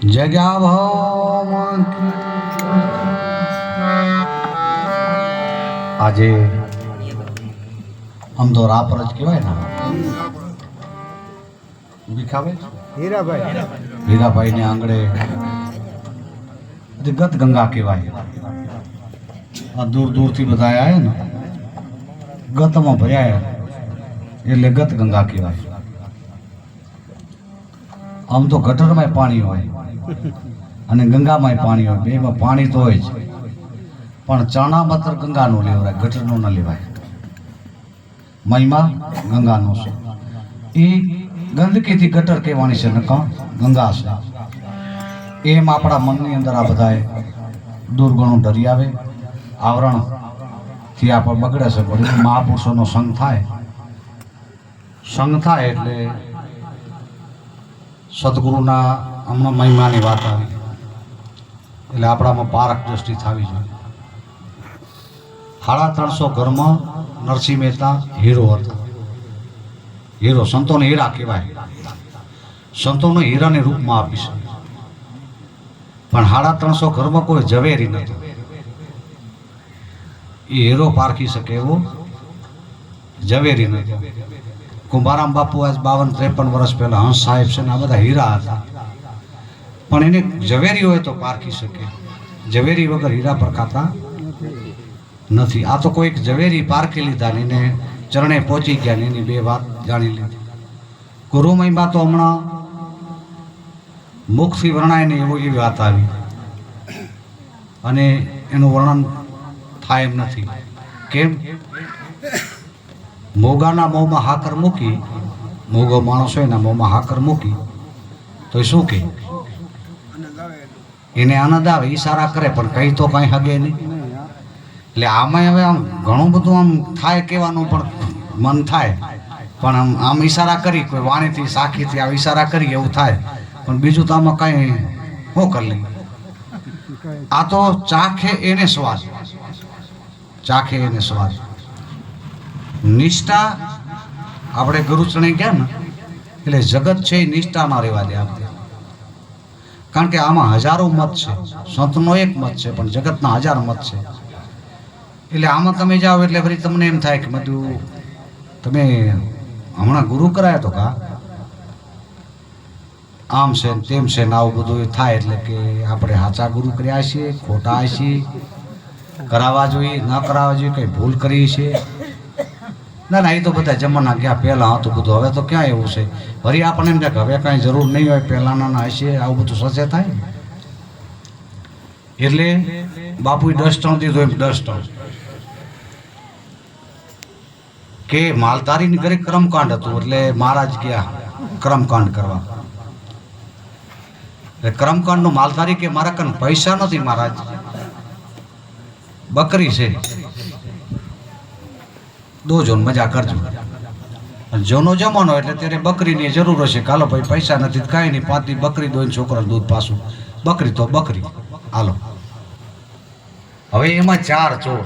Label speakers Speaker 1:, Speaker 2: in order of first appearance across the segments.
Speaker 1: જગ્યા ભાવ આજે આમ તો રાપર જ કહેવાય ને ભીખાવે હીરાભાઈ ને આંગણે ગત ગંગા કહેવાય. આ દૂર દૂરથી બધા આવ્યા ને ગતમાં ભર્યા એટલે ગત ગંગા કહેવાય. આમ તો ગટરમાં પાણી હોય અને ગંગામાં પાણી હોય, બેમાં પાણી તો હોય જ, પણ ચણા માત્ર ગંગાનું લેવાય, ગટરનું ન લેવાય. મહિમા ગંગાનો છે. એ ગંદકીથી ગટર કહેવાની છે, નકા ગંગા છે. એમ આપણા મનની અંદર આ બધાએ દુર્ગુણો ડરી આવે, આવરણથી આપણે બગડે છે. પણ મહાપુરુષોનો સંગ થાય, સંગ થાય એટલે સદગુરુના હમણાં મહિમાની વાત આવી એટલે આપણામાં પારક દ્રષ્ટિ થવી જોઈએ. 350 ઘરમાં નરસિંહ મહેતા હીરો હતા. હીરો સંતોને હીરા કહેવાય, સંતોને હીરાને રૂપમાં આપી છે. પણ 350 ઘરમાં કોઈ ઝવેરી નથી. એ હીરો પારખી શકે એવો ઝવેરી નથી. કુંભારામ બાપુ આજ 52-53 વર્ષ પહેલા હંસ સાહેબ છે ને આ બધા હીરા હતા, પણ એને ઝવેરી હોય તો પારખી શકે. ઝવેરી વગર હીરા પરખાતા નથી. આ તો કોઈક ઝવેરી પારખી લીધા ને એને ચરણે પહોંચી ગયા ને એની બે વાત જાણી લીધી. ગુરુ મહિમા તો હમણાં મુખથી વર્ણાય ને એવી વાત આવી અને એનું વર્ણન થાય એમ નથી. કેમ? મોગાના મોંમાં હાકર મૂકી, મોગો માણસ હોય ને મોંમાં હાકર મૂકી તો એ શું કહે? એને આનંદ આવે, ઈશારા કરે, પણ કઈ તો કઈ હગે નહીં. એટલે આમાં હવે આમ ઘણું બધું આમ થાય કહેવાનું પણ મન થાય, પણ આમ ઈશારા કરી, કોઈ વાણીથી સાખીથી આ ઈશારા કરી એવું થાય, પણ બીજું તો આમાં કઈ શું કરી લઈએ. આ તો ચાખે એને સ્વાદ, ચાખે એને સ્વાદ. નિષ્ઠા આપણે ગુરુચરણે ગયા ને એટલે જગત છે એ નિષ્ઠા ના રહેવા દે આપણે. કારણ કે આમાં હજારો મત છે, સંતનો એક મત છે પણ જગતના 1000 મત છે. એટલે આમાં તમે જાઓ એટલે ફરી તમને એમ થાય કે બધું તમે હમણાં ગુરુ કરાય તો કા આમ છે તેમ છે ને આવું બધું થાય. એટલે કે આપણે સાચા ગુરુ કર્યા છીએ, ખોટા છીએ, કરાવવા જોઈએ ન કરાવવા જોઈએ, કંઈ ભૂલ કરી છે? ના ના, એ તો બધા જમાના ગયા, પહેલાં હતું બધું. હવે તો ક્યાં એવું છે? વળી આપણને એમ થાય કે હવે કાંઈ જરૂર નહીં હોય, પહેલાંના હશે, આવું બધું સચે થાય. એટલે બાપુએ 10 ટણ દીધું, એમ 10 ટણ કે માલધારીની ઘરે કર્મકાંડ હતું એટલે મહારાજ ગયા કર્મકાંડ કરવા. એટલે કર્મકાંડનું માલધારી કે મારા કન પૈસા નથી મહારાજ, બકરી છે, દોજો મજા કરજો. જોનો જમાનો એટલે ત્યારે બકરીની જરૂર હશે. કાલો ભાઈ પૈસા નથી કાંઈ નહીં, 5 બકરી દોઈને છોકરા દૂધ પાછું, બકરી તો બકરી હાલો. હવે એમાં 4 ચોર,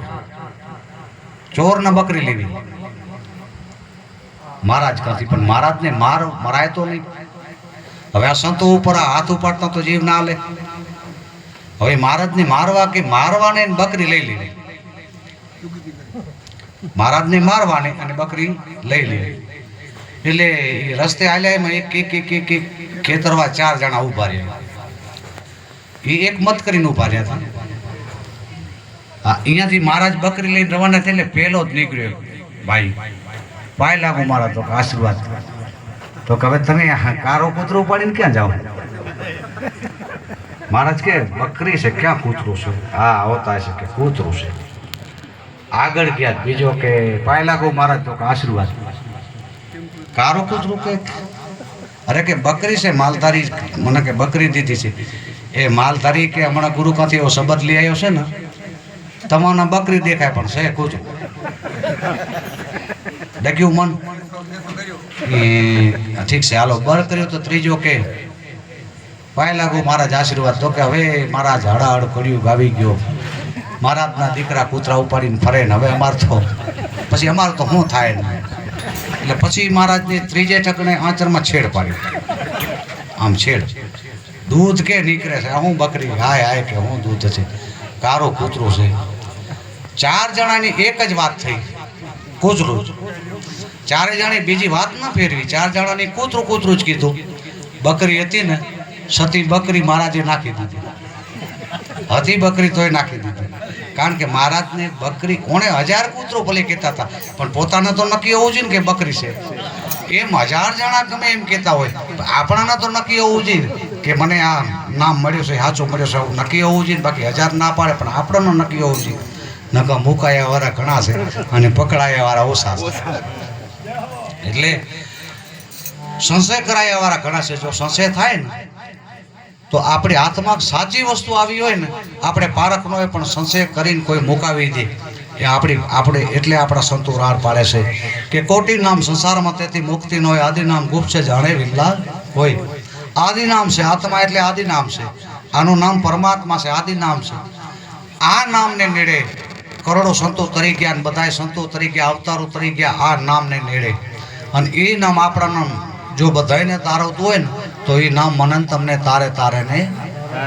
Speaker 1: ચોરને બકરી લેવી મહારાજ કાંથી, પણ મહારાજને મરાય તો નહીં. હવે આ સંતો ઉપર હાથ ઉપાડતા તો જીવ ના લે. હવે મહારાજને મારવા કે મારવાને બકરી લઈ લેવી, મહારાજને મારવાને અને બકરી લઈ લેવી. એટલે રસ્તે હાલ્યા એમાં એક ખેતરવા 4 જણા ઉભા રહ્યા. એ એક મત કરીને ઉભા રહ્યા હતા. અહીંયાથી મહારાજ બકરી લઈને રવાના થઈને પહેલો જ નીકળ્યો. ભાઈ પાય લાગુ મારા તો આશીર્વાદ. તો હવે તમે કારો કૂતરો ઉપાડીને ક્યાં જાઓ? મહારાજ કે બકરી છે, ક્યાં કૂતરું છે? હા હોતા છે કે કૂતરું છે. આગળ ગયા, બીજો કે પાય લાગુ મહારાજ તો આશીર્વાદ. કારો કૂતરું કે અરે કે બકરી છે, માલધારી મને કે બકરી દીધી છે. એ માલધારી કે હમણાં ગુરુ કાંથી એવો શબ્દ લઈ આવ્યો છે ને, તમને બકરી દેખાય પણ છે કૂતરું. ડગ્યું મન ઠીક છે હાલો બર કર્યો. તો ત્રીજો કે પાય લાગુ મહારાજ આશીર્વાદ. તો કે હવે મહારાજ હડાહડ કર્યું ગાવી ગયો, મહારાજના દીકરા કૂતરા ઉપાડીને ફરે ને હવે અમારે તો પછી અમારે તો શું થાય ને. એટલે પછી મહારાજને ત્રીજે ઠકણે આંચરમાં છેડ પાડ્યો. આમ છેડ દૂધ કે નીકળે છે, હું બકરી હાય હાય કે હું દૂધ છે, કારો કૂતરું છે. 4 જણાની એક જ વાત થઈ, કૂતરું જ. 4 જણે બીજી વાત ન ફેરવી, 4 જણાની કૂતરું કૂતરું જ કીધું. બકરી હતી ને, સતી બકરી મહારાજે નાખી દીધી. હતી બકરી તોય નાખી દીધી, કારણ કે મહારાજને બકરી કોણે 1000 કૂતરો ભલે કહેતા હતા, પણ પોતાને તો નક્કી હોવું જોઈએ ને કે બકરી છે. એમ 1000 જણા ગમે એમ કહેતા હોય, આપણાને તો નક્કી હોવું જોઈએ કે મને આ નામ મળ્યું છે, સાચું મળ્યું છે, એવું નક્કી હોવું જોઈએ. બાકી 1000 ના પાડે, પણ આપણને નક્કી હોવું જોઈએ. નકા મુકાયા વાળા ઘણા છે અને પકડાયા વાળા ઓછા છે. એટલે સંશય કરાયા વાળા ઘણા છે. જો સંશય થાય ને તો આપણી હાથમાં સાચી વસ્તુ આવી હોય ને, આપણે પારખ ન હોય પણ સંશય કરીને કોઈ મુકાવી દે, એ આપણે એટલે આપણા સંતો રાડ પાડે છે કે કોટી નામ સંસારમાં તેથી મુક્તિ ન હોય, આદિ નામ ગુપ્ત છે જાણે વિમલા હોય. આદિ નામ છે, આત્મા એટલે આદિ નામ છે. આનું નામ પરમાત્મા છે, આદિ નામ છે. આ નામને નેડે કરોડો સંતો તરી ગયા, અને બધા સંતો તરી ગયા, અવતારો તરી ગયા આ નામને નેડે. અને એ નામ આપણા જો બધાને તારવતું હોય ને, તો એ નામ મનન તમને તારે તારે ને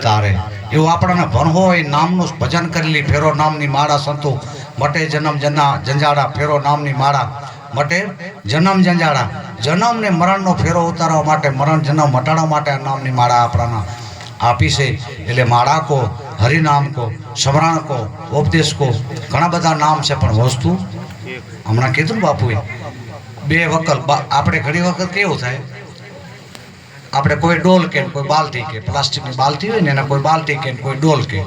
Speaker 1: તારે. એવું આપણને ભણવો હોય, નામનું ભજન કરેલી ફેરો નામની માળા સંતો મટે જન્મ જંજાળા, ફેરો નામની માળા મટે જન્મ જંજાળા. જન્મ ને મરણનો ફેરો ઉતારવા માટે, મરણ જન્મ મટાડવા માટે આ નામની માળા આપણાના આપી છે. એટલે માળા કો, હરિનામ કો, સમરણ કો, ઉપદેશ કો, ઘણા બધા નામ છે, પણ વસ્તુ હમણાં કીધું બાપુએ 2 વકલ. આપણે ઘણી વખત કેવું થાય, આપણે કોઈ ડોલ કે કોઈ બાલટી કે, પ્લાસ્ટિકની બાલટી હોય ને એને કોઈ બાલટી કે કોઈ ડોલ કે,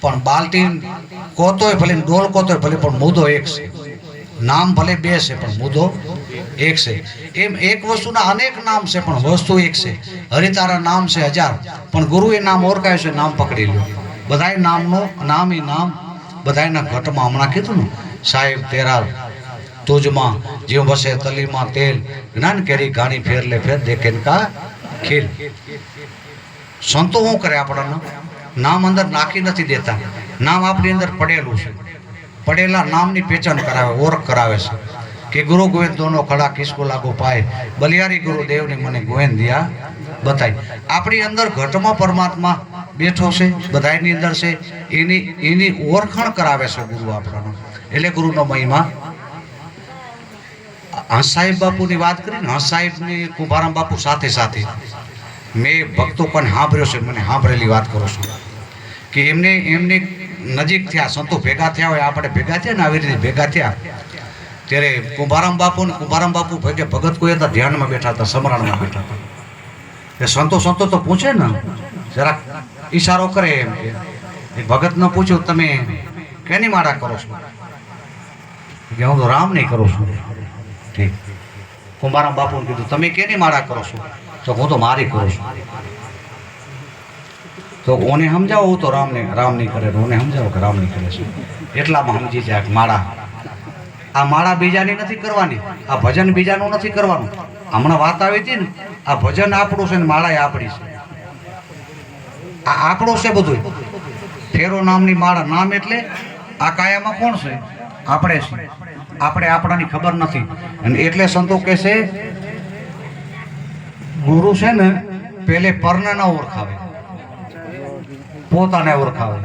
Speaker 1: પણ બાલટી કોતોય ભલે, ડોલ કોતોય ભલે, પણ મુદ્દો એક છે. નામ ભલે 2 છે પણ મુદ્દો એક છે. એમ એક વસ્તુના અનેક નામ છે પણ વસ્તુ એક છે. હરિતારા નામ છે 1000, પણ ગુરુએ નામ ઓળખાય છે, નામ પકડી લ્યો. બધાય નામનો નામ એ નામ બધાયના ઘટમાં. હમણાં કીધું ને, સાહેબ તેરા તુજમાં જીવ બસે તલીમાં તેલ, જ્ઞાન કેરી ઘાણી ફેર લે ફેર દેખેન કા ખેલ. સંતો શું કરે, આપણને નામ અંદર નાખી નથી દેતા. નામ આપણી અંદર પડેલું છે. પડેલા નામની પહેચાન કરાવે, ઓળખ કરાવે છે કે ગુરુ ગોવિંદ દોનો ખડા કિસકો લાગો પાય, બલિયારી ગુરુદેવને મને ગોવિંદ દિયા બતાય. આપણી અંદર ઘટમાં પરમાત્મા બેઠો છે, બધાની અંદર છે. એની ઓળખાણ કરાવે છે ગુરુ આપણને. એટલે ગુરુનો મહિમા. હંસ સાહેબ બાપુની વાત કરી ને, હંસ સાહેબની કુંભારામ બાપુ સાથે સાથે મેં ભક્તો પણ સાંભળ્યો છે, મને સાંભળેલી વાત કરું છું કે એમને નજીક થયા, સંતો ભેગા થયા હોય, આપણે ભેગા થયા ને આવી રીતે ભેગા થયા ત્યારે કુંભારામ બાપુ ભેગે ભગત કોઈ હતા, ધ્યાનમાં બેઠા હતા, સમરણમાં બેઠા હતા. એ સંતો તો પૂછે ને, જરાક ઈશારો કરે એમ કે ભગત ન પૂછ્યું તમે કેની માળા કરો છો, કે હું તો રામ નહીં કરું છું. ઠીક. કુંભારામ બાપુને કીધું તમે કેની માળા કરો છો, તો હું તો મારી કરું છું. તો ઓને સમજાવો, હું તો રામ નહીં કરે, ઓને સમજાવો કે રામ નહીં કરે છે. એટલામાં સમજી જાય માળા, આ માળા બીજાની નથી કરવાની, આ ભજન બીજાનું નથી કરવાનું. હમણાં વાત આવી હતી ને, આ ભજન આપણું છે ને માળા એ આપણી છે. આ આપણું છે બધું. ફેરો નામની માળા, નામ એટલે આ કાયામાં કોણ છે, આપણે છે. આપણે આપણાની ખબર નથી, અને એટલે સંતો કહે છે ગુરુ છે ને પેલે પરને ન ઓળખાવે, પોતાને ઓળખાવે.